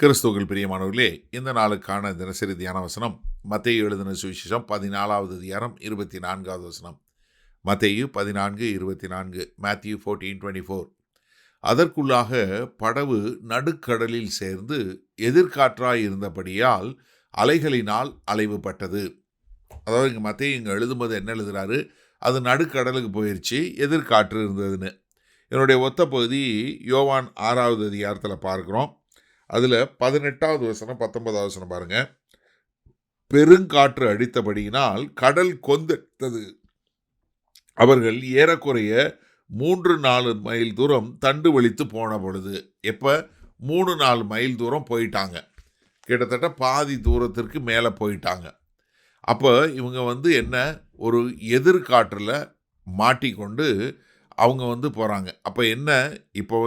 கிறிஸ்துவுக்குள் பிரியமானவர்களே, இந்த நாளுக்கான தினசரி தியான வசனம் மத்தேயு எழுதின சுவிசேஷம் 14வது அதிகாரம் 24வது வசனம். மத்தேயு 14:24, மேத்யூ 14:24. அதற்குள்ளாக படவு நடுக்கடலில் சேர்ந்து எதிர்காற்றாய் இருந்தபடியால் அலைகளினால் அலைவுபட்டது. அதாவது இங்கே மத்தேயு இங்கே எழுதும்போது என்ன எழுதுறாரு, அது நடுக்கடலுக்கு போயிடுச்சு, எதிர்காற்று இருந்ததுன்னு. என்னுடைய ஒத்த பகுதி யோவான் 6வது அதிகாரத்தில் பார்க்குறோம். அதில் 18வது வசனம் 19வது வசனம் பாருங்க. பெருங்காற்று அடித்தபடியினால் கடல் கொந்தளித்தது. அவர்கள் ஏறக்குறைய 3-4 மைல் தூரம் தண்டு வலித்து போன பொழுது. எப்போ 3-4 மைல் தூரம் போயிட்டாங்க, கிட்டத்தட்ட பாதி தூரத்திற்கு மேலே போயிட்டாங்க. அப்போ இவங்க என்ன ஒரு எதிர்காற்றில் மாட்டிக்கொண்டு அவங்க போகிறாங்க. அப்போ என்ன, இப்போ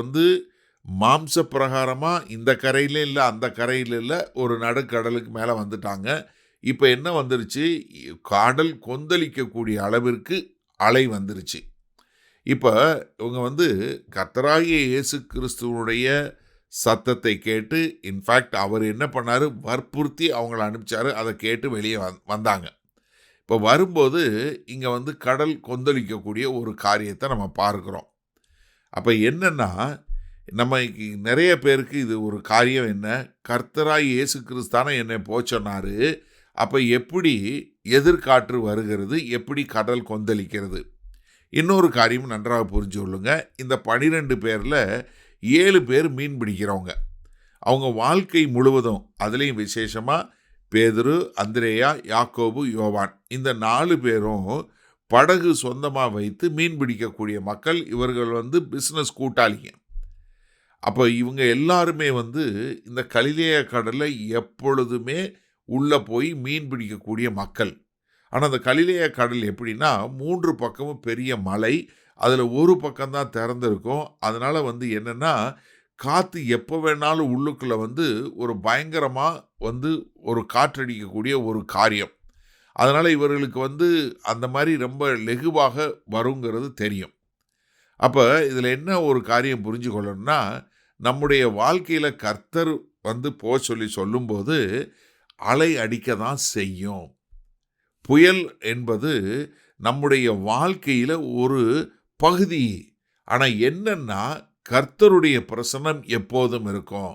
மாம்ச பிரகாரமாக இந்த கரையில் இல்லை அந்த கரையில் இல்லை, ஒரு நடுக்கடலுக்கு மேலே வந்துட்டாங்க. இப்போ என்ன வந்துருச்சு, கடல் கொந்தளிக்கக்கூடிய அளவிற்கு அலை வந்துருச்சு. இப்போ இவங்க கர்த்தராகிய இயேசு கிறிஸ்துவனுடைய சத்தத்தை கேட்டு, இன்ஃபேக்ட் அவர் என்ன பண்ணார், வற்புறுத்தி அவங்கள அனுப்பிச்சார். அதை கேட்டு வெளியே வந்தாங்க. இப்போ வரும்போது இங்கே கடல் கொந்தளிக்கக்கூடிய ஒரு காரியத்தை நம்ம பார்க்குறோம். அப்போ என்னென்னா, நம்ம நிறைய பேருக்கு இது ஒரு காரியம், என்ன, கர்த்தராய் இயேசு கிறிஸ்தான என்னை போச்சொன்னாரு, அப்போ எப்படி எதிர்காற்று வருகிறது, எப்படி கடல் கொந்தளிக்கிறது. இன்னொரு காரியம் நன்றாக புரிஞ்சு கொள்ளுங்க. இந்த 12 பேரில் 7 பேர் மீன் பிடிக்கிறவங்க. அவங்க வாழ்க்கை முழுவதும், அதுலேயும் விசேஷமாக பேதுரு, அந்திரேயா, யாக்கோபு, யோவான், இந்த 4 பேரும் படகு சொந்தமாக வைத்து மீன் பிடிக்கக்கூடிய மக்கள். இவர்கள் பிஸ்னஸ் கூட்டாளிங்க. அப்போ இவங்க எல்லாருமே இந்த கலிலேய கடலில் எப்பொழுதுமே உள்ளே போய் மீன் பிடிக்கக்கூடிய மக்கள். ஆனால் அந்த கலிலேய கடல் எப்படின்னா, 3 பக்கமும் பெரிய மலை, அதில் ஒரு பக்கம்தான் திறந்திருக்கும். அதனால் என்னென்னா, காற்று எப்போ வேணாலும் உள்ளுக்குள்ளே ஒரு பயங்கரமாக ஒரு காற்றடிக்கக்கூடிய ஒரு காரியம். அதனால் இவர்களுக்கு அந்த மாதிரி ரொம்ப லெகுவாக வருங்கிறது தெரியும். அப்போ இதில் என்ன ஒரு காரியம் புரிஞ்சு கொள்ளணும்னா, நம்முடைய வாழ்க்கையில் கர்த்தர் போ சொல்லும்போது அலை அடிக்க தான் செய்யும். புயல் என்பது நம்முடைய வாழ்க்கையில் ஒரு பகுதி. ஆனால் என்னன்னா, கர்த்தருடைய பிரசன்னம் எப்போதும் இருக்கும்.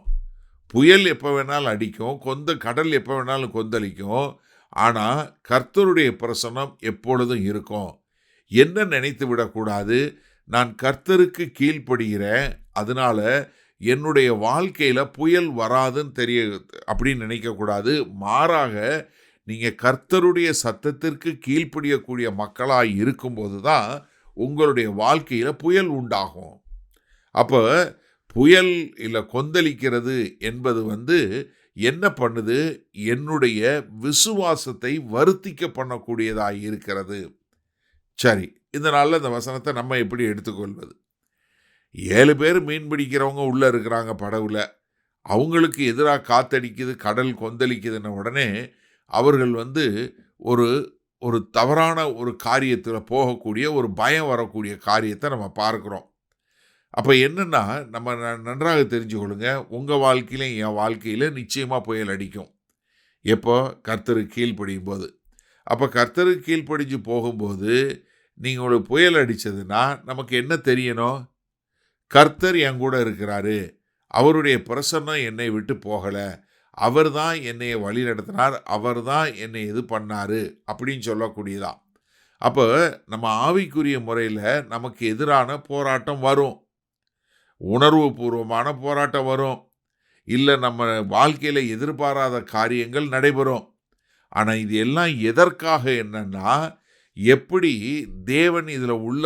புயல் எப்போ வேணாலும் அடிக்கும், கடல் எப்போ வேணாலும் கொந்தளிக்கும். ஆனால் கர்த்தருடைய பிரசன்னம் எப்பொழுதும் இருக்கும். என்ன நினைத்து விடக்கூடாது, நான் கர்த்தருக்கு கீழ்ப்படுகிறேன், அதனால என்னுடைய வாழ்க்கையில் புயல் வராதுன்னு அப்படின்னு நினைக்கக்கூடாது. மாறாக நீங்கள் கர்த்தருடைய சத்தத்திற்கு கீழ்ப்படியக்கூடிய மக்களாக இருக்கும்போது தான் உங்களுடைய வாழ்க்கையில் புயல் உண்டாகும். அப்போ புயல் இல்லை கொந்தளிக்கிறது என்பது என்ன பண்ணுது, என்னுடைய விசுவாசத்தை வருத்திக்க பண்ணக்கூடியதாக இருக்கிறது. சரி, இந்த நாளில் இந்த வசனத்தை நம்ம எப்படி எடுத்துக்கொள்வது? 7 பேர் மீன் பிடிக்கிறவங்க உள்ளே இருக்கிறாங்க படவுல. அவங்களுக்கு எதிராக காத்தடிக்குது, கடல் கொந்தளிக்குதுன்ன உடனே அவர்கள் ஒரு ஒரு தவறான ஒரு காரியத்தில் போகக்கூடிய ஒரு பயம் வரக்கூடிய காரியத்தை நம்ம பார்க்குறோம். அப்போ என்னென்னா, நம்ம நன்றாக தெரிஞ்சு கொள்ளுங்க, உங்கள் வாழ்க்கையிலும் என் வாழ்க்கையில் நிச்சயமாக புயல் அடிக்கும். எப்போ கர்த்தருக்கு கீழ்ப்படியும் போது. அப்போ கர்த்தருக்கு கீழ்ப்படிஞ்சு போகும்போது நீங்கள் ஒரு புயல் அடித்ததுன்னா நமக்கு என்ன தெரியணும், கர்த்தர் என் கூட இருக்கிறாரு, அவருடைய பிரசன்னம் என்னை விட்டு போகலை, அவர் தான் என்னை வழி நடத்தினார், அவர் தான் என்னை இது பண்ணார் அப்படின்னு சொல்லக்கூடியதான். அப்போ நம்ம ஆவிக்குரிய முறையில் நமக்கு எதிரான போராட்டம் வரும், உணர்வு பூர்வமான போராட்டம் வரும், இல்லை நம்ம வாழ்க்கையில் எதிர்பாராத காரியங்கள் நடைபெறும். ஆனால் இது எல்லாம் எதற்காக, என்னன்னா, எப்படி தேவன் இதில் உள்ள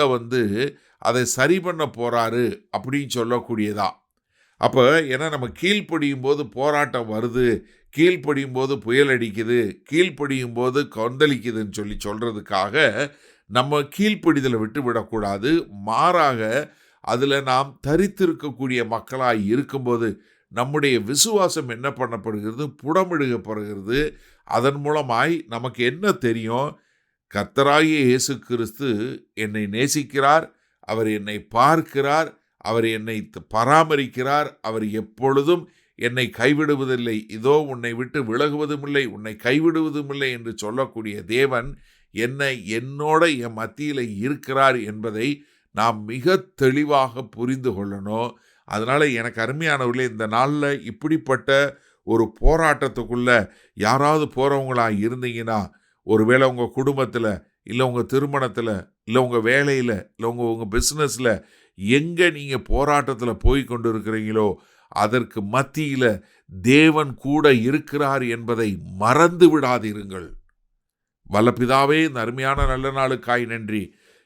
அதை சரி பண்ண போகிறாரு அப்படின்னு சொல்லக்கூடியதா. அப்போ ஏன்னா நம்ம கீழ்ப்படியும் போது போராட்டம் வருது, கீழ்ப்படியும் போது புயல் அடிக்குது, கீழ்ப்படியும் போது கொந்தளிக்குதுன்னு சொல்கிறதுக்காக நம்ம கீழ்ப்படிதலை விட்டு விடக்கூடாது. மாறாக அதில் நாம் தரித்திருக்கக்கூடிய மக்களாக இருக்கும்போது நம்முடைய விசுவாசம் என்ன பண்ணப்படுகிறது, புடமிடுகப்படுகிறது. அதன் மூலமாய் நமக்கு என்ன தெரியும், கர்த்தராகிய இயேசு கிறிஸ்து என்னை நேசிக்கிறார், அவர் என்னை பார்க்கிறார், அவர் என்னை பராமரிக்கிறார், அவர் எப்பொழுதும் என்னை கைவிடுவதில்லை, இதோ உன்னை விட்டு விலகுவதும் இல்லை, உன்னை கைவிடுவதும் இல்லை என்று சொல்லக்கூடிய தேவன் என்னோட என் மத்தியில் இருக்கிறார் என்பதை நாம் மிக தெளிவாக புரிந்து கொள்ளணும். அதனால் எனக்கு அருமையானவர்களே, இந்த நாளில் இப்படிப்பட்ட ஒரு போராட்டத்துக்குள்ள யாராவது போகிறவங்களா இருந்தீங்கன்னா, ஒருவேளை உங்கள் குடும்பத்தில், இல்லை உங்கள் திருமணத்தில், இல்லை உங்கள் வேலையில், இல்லை உங்கள் பிஸ்னஸில் எங்கே நீங்கள் போராட்டத்தில் போய் கொண்டு இருக்கிறீங்களோ அதற்கு மத்தியில் தேவன் கூட இருக்கிறார் என்பதை மறந்து விடாதிருங்கள். வல்ல பிதாவே, இந்த அருமையான நல்ல நாளுக்காய் நன்றி.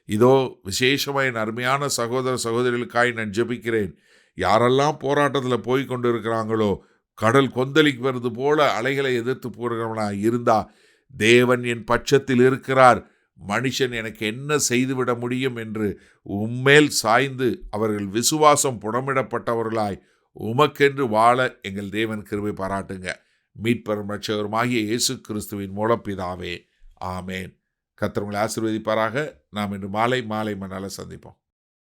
இதோ விசேஷமாக என் அருமையான சகோதர சகோதரிகளுக்காய் நான் ஜெபிக்கிறேன். யாரெல்லாம் போராட்டத்தில் போய் கொண்டு இருக்கிறாங்களோ, கடல் கொந்தளிக்கிறது போல அலைகளை எதிர்த்து போகிறவனா இருந்தா, தேவன் என் பட்சத்தில் இருக்கிறார், மனுஷன் எனக்கு என்ன செய்துவிட முடியும் என்று உம்மேல் சாய்ந்து அவர்கள் விசுவாசம் புடமிடப்பட்டவர்களாய் உமக்கென்று வாழ எங்கள் தேவன் கிருபை பாராட்டுங்க. மீட்பரும் இரட்சகருமாகிய இயேசு கிறிஸ்துவின் மூலம் பிதாவே, ஆமேன். கர்த்தர் உங்களை ஆசீர்வதிப்பாராக. நாம் இன்று மாலை மணால சந்திப்போம்.